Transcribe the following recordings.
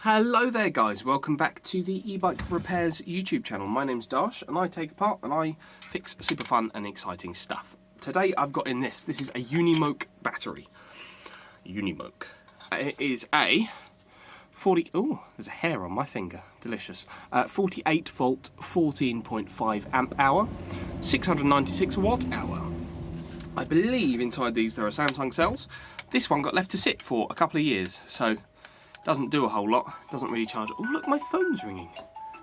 Hello there guys, welcome back to the e-bike repairs YouTube channel. My name's Dash and I take apart and I fix super fun and exciting stuff. Today I've got in this is a Unimoke battery. Unimoke. It is a 40, oh there's a hair on my finger, delicious. 48 volt, 14.5 amp hour, 696 watt hour. I believe inside these there are Samsung cells. This one got left to sit for a couple of years, so doesn't do a whole lot, doesn't really charge. Oh look, my phone's ringing.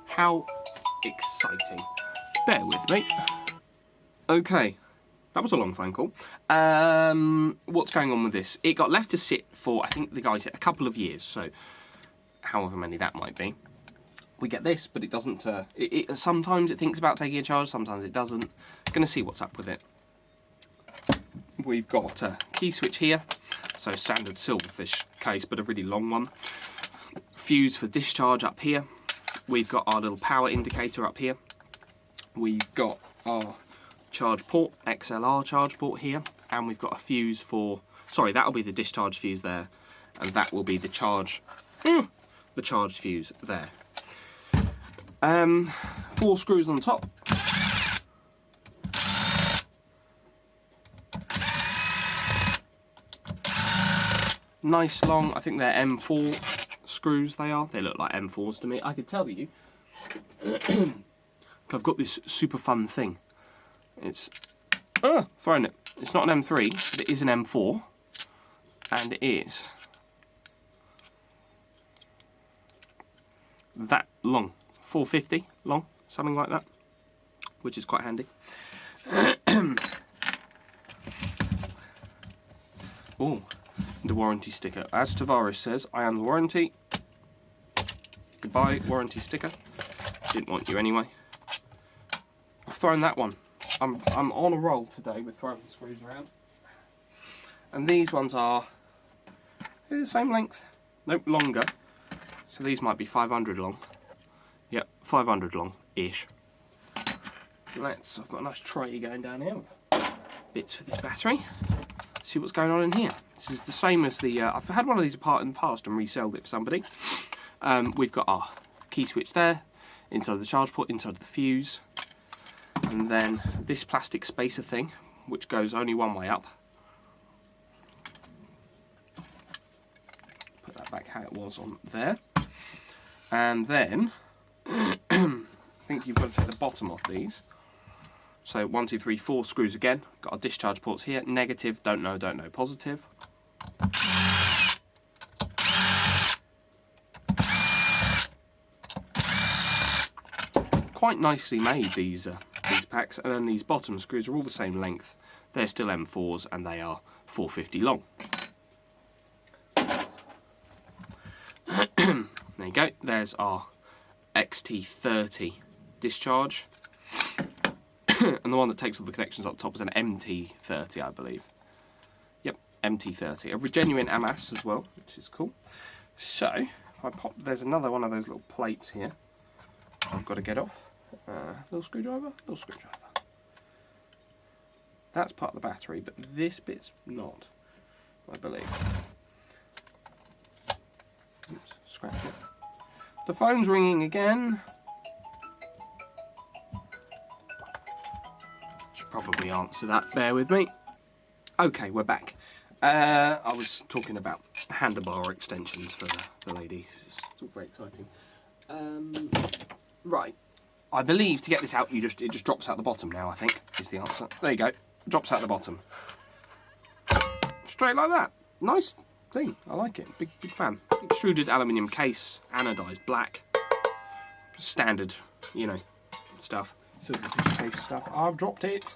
How exciting. Bear with me. Okay, that was a long phone call. What's going on with this? It got left to sit for, I think the guy said, a couple of years, so however many that might be. We get this, but it doesn't, sometimes it thinks about taking a charge, sometimes it doesn't. Gonna see what's up with it. We've got a key switch here. So standard silverfish case, but a really long one. Fuse for discharge up here. We've got our little power indicator up here. We've got our charge port, XLR charge port here. And we've got a fuse for, sorry, that'll be the discharge fuse there. And that will be the charge fuse there. 4 screws on the top. Nice long, I think they're M4 screws they are. They look like M4s to me. I could tell you. I've got this super fun thing. It's, throwing it. It's not an M3, but it is an M4. And it is that long. 450 long, something like that. Which is quite handy. Oh. The warranty sticker. As Tavares says, I am the warranty. Goodbye, warranty sticker. Didn't want you anyway. I've thrown that one. I'm on a roll today with throwing screws around. And these ones are the same length. Nope, longer. So these might be 500 long. Yep, 500 long-ish. I've got a nice tray going down here with bits for this battery. See what's going on in here. This is the same as the, I've had one of these apart in the past and resold it for somebody. We've got our key switch there, inside the charge port, inside the fuse, and then this plastic spacer thing, which goes only one way up. Put that back how it was on there. And then, I think you've got to take the bottom off these. So 1, 2, 3, 4 screws again. Got our discharge ports here. Negative, don't know, positive. Quite nicely made these packs, and then these bottom screws are all the same length. They're still M4s and they are 450 long. There you go. There's our XT30 discharge. And the one that takes all the connections up top is an MT30, I believe. Yep, MT30. A genuine AMAS as well, which is cool. So, if I pop, there's another one of those little plates here, which I've got to get off. Little screwdriver. That's part of the battery, but this bit's not, I believe. Oops, scratch it. The phone's ringing again. Probably answer that, bear with me. Okay, we're back. I was talking about handlebar extensions for the ladies. It's all very exciting. Right, I believe to get this out, it just drops out the bottom now, I think, is the answer. There you go, drops out the bottom. Straight like that. Nice thing, I like it, big fan. Extruded aluminium case, anodised black. Standard, you know, stuff. Silverfish case stuff. I've dropped it.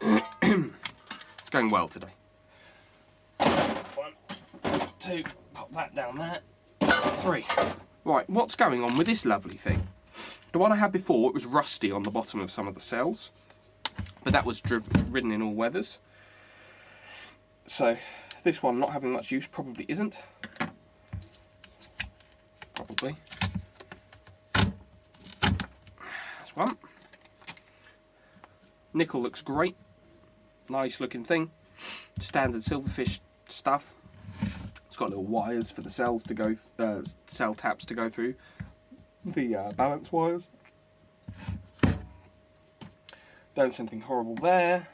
It's going well today. 1, 2, pop that down there. 3. Right, what's going on with this lovely thing? The one I had before, it was rusty on the bottom of some of the cells, but that was ridden in all weathers. So this one, not having much use, probably isn't. Probably. One. Nickel looks great. Nice looking thing. Standard silverfish stuff. It's got little wires for the cells to go, cell taps to go through the balance wires. Don't see anything horrible there.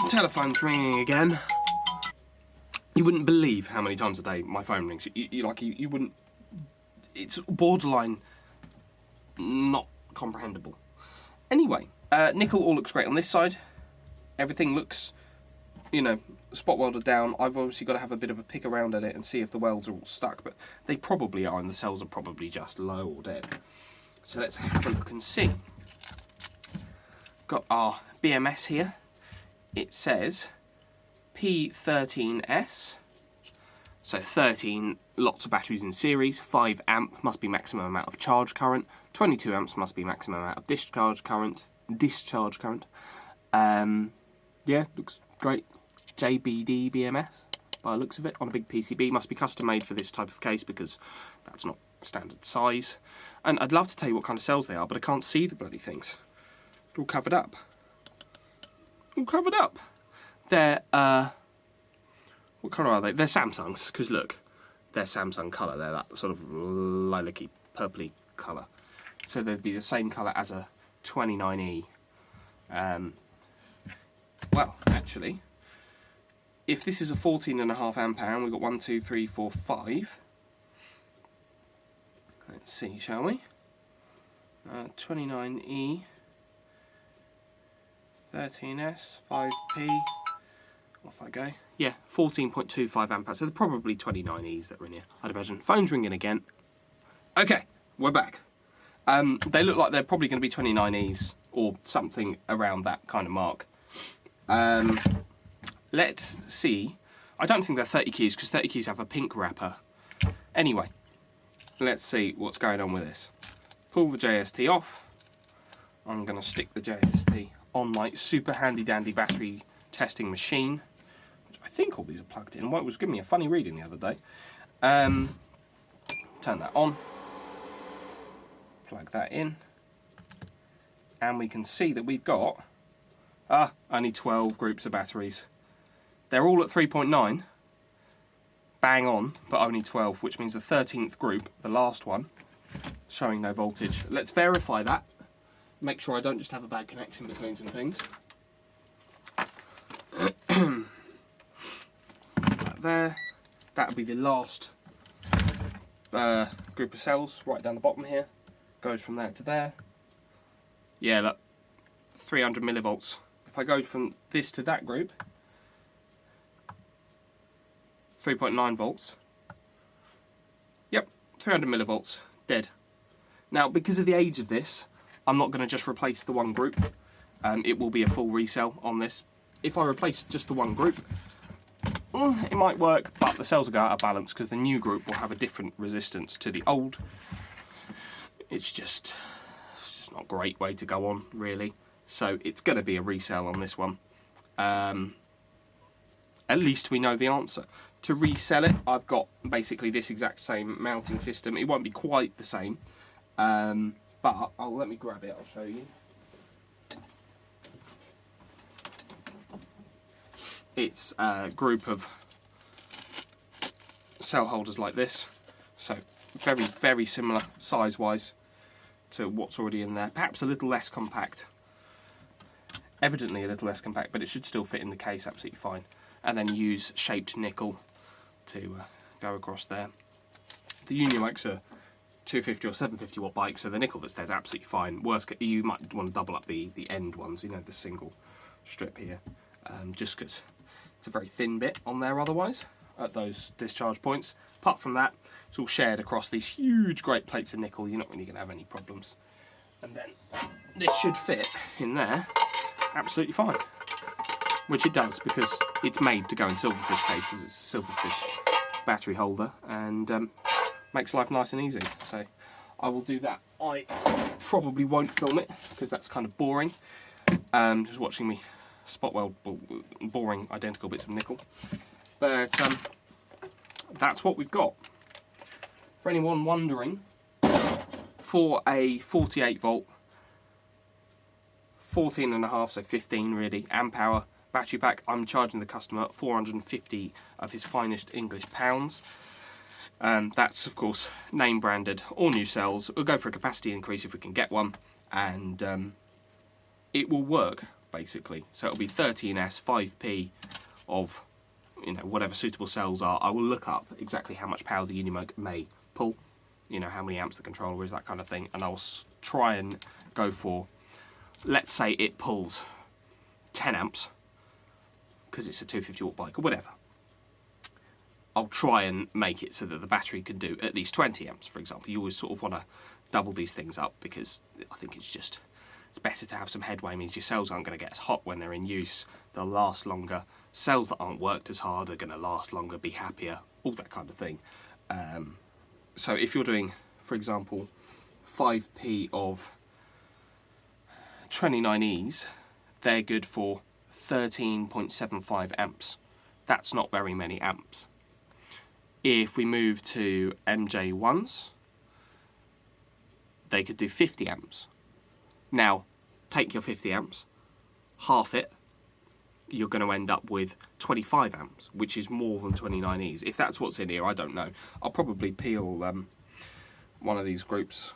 Telephone's ringing again. You wouldn't believe how many times a day my phone rings. You wouldn't. It's borderline not comprehensible. Anyway, nickel all looks great on this side. Everything looks, spot welded down. I've obviously got to have a bit of a pick around at it and see if the welds are all stuck, but they probably are, and the cells are probably just low or dead. So let's have a look and see. Got our BMS here. It says P13S, so 13 lots of batteries in series, 5 amp must be maximum amount of charge current, 22 amps must be maximum amount of discharge current. Yeah, looks great. JBD BMS, by the looks of it, on a big PCB. Must be custom made for this type of case because that's not standard size. And I'd love to tell you what kind of cells they are, but I can't see the bloody things. They're all covered up. All covered up. They're, what colour are they? They're Samsungs, because look, they're Samsung colour. They're that sort of lilac-y, purpley colour. So they'd be the same colour as a 29E. Well, actually, if this is a 14.5 amp hour, and we've got 1, 2, 3, 4, 5. Let's see, shall we? 29E. 13S, 5P, off I go. Yeah, 14.25 amp hours, so they're probably 29Es that are in here, I'd imagine. Phone's ringing again. Okay, we're back. They look like they're probably going to be 29Es, or something around that kind of mark. Let's see. I don't think they're 30 keys, because 30 keys have a pink wrapper. Anyway, let's see what's going on with this. Pull the JST off. I'm going to stick the JST on my super handy dandy battery testing machine, which I think all these are plugged in. Well, it was giving me a funny reading the other day. Turn that on, plug that in, and we can see that we've got only 12 groups of batteries. They're all at 3.9, bang on, but only 12, which means the 13th group, the last one, showing no voltage. Let's verify that. Make sure I don't just have a bad connection between some things. There, that would be the last group of cells right down the bottom here. Goes from there to there. Yeah, look, 300 millivolts. If I go from this to that group, 3.9 volts. Yep, 300 millivolts, dead. Now, because of the age of this, I'm not going to just replace the one group. It will be a full resell on this. If I replace just the one group, it might work, but the cells will go out of balance because the new group will have a different resistance to the old. It's just not a great way to go on, really. So it's going to be a resell on this one. At least we know the answer. To resell it, I've got basically this exact same mounting system. It won't be quite the same. But let me grab it, I'll show you. It's a group of cell holders like this. So very, very similar size-wise to what's already in there. Perhaps a little less compact. Evidently a little less compact, but it should still fit in the case absolutely fine. And then use shaped nickel to go across there. The Unimoke's are 250 or 750 watt bike, so the nickel that's there is absolutely fine. Worst case, you might want to double up the end ones, the single strip here, just because it's a very thin bit on there otherwise at those discharge points. Apart from that, it's all shared across these huge great plates of nickel. You're not really going to have any problems. And then this should fit in there absolutely fine, which it does because it's made to go in silverfish cases. It's a silverfish battery holder, and makes life nice and easy. So I will do that. I probably won't film it because that's kind of boring. Just watching me spot weld boring identical bits of nickel. But that's what we've got. For anyone wondering, for a 48 volt 14.5, so 15 really, amp hour battery pack. I'm charging the customer 450 of his finest English pounds. That's of course name branded, all new cells. We'll go for a capacity increase if we can get one, and it will work basically. So it'll be 13S 5p of, you know, whatever suitable cells are. I will look up exactly how much power the Unimoke may pull, you know, how many amps the controller is, that kind of thing, and I'll try and go for, let's say it pulls 10 amps because it's a 250 watt bike or whatever. I'll try and make it so that the battery can do at least 20 amps, for example. You always sort of want to double these things up because I think it's better to have some headway. It means your cells aren't going to get as hot when they're in use. They'll last longer. Cells that aren't worked as hard are going to last longer, be happier, all that kind of thing. So if you're doing, for example, 5p of 29Es, they're good for 13.75 amps. That's not very many amps. If we move to MJ1s, they could do 50 amps. Now, take your 50 amps, half it, you're going to end up with 25 amps, which is more than 29Es. If that's what's in here, I don't know. I'll probably peel one of these groups.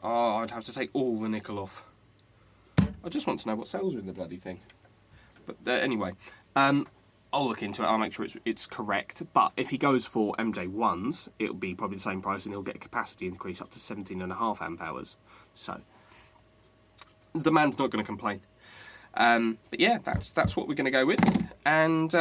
Oh, I'd have to take all the nickel off. I just want to know what cells are in the bloody thing. But anyway, I'll look into it. I'll make sure it's correct. But if he goes for MJ1s, it'll be probably the same price, and he'll get a capacity increase up to 17.5 amp hours. So the man's not going to complain. But yeah, that's what we're going to go with. And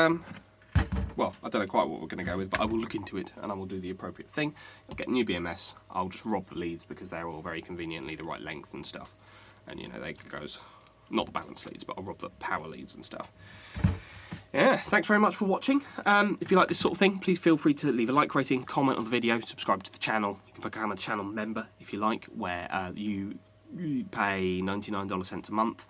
well, I don't know quite what we're going to go with, but I will look into it and I will do the appropriate thing. I'll get new BMS. I'll just rob the leads because they're all very conveniently the right length and stuff. And you know, they goes, not the balance leads, but I'll rob the power leads and stuff. Yeah, thanks very much for watching. If you like this sort of thing, please feel free to leave a like rating, comment on the video, subscribe to the channel. You can become a channel member if you like, where you pay 99 cents a month.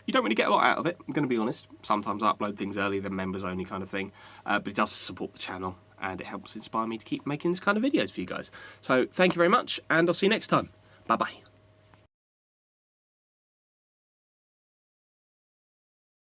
You don't really get a lot out of it, I'm going to be honest. Sometimes I upload things earlier than members only kind of thing, but it does support the channel and it helps inspire me to keep making this kind of videos for you guys. So thank you very much, and I'll see you next time. Bye bye.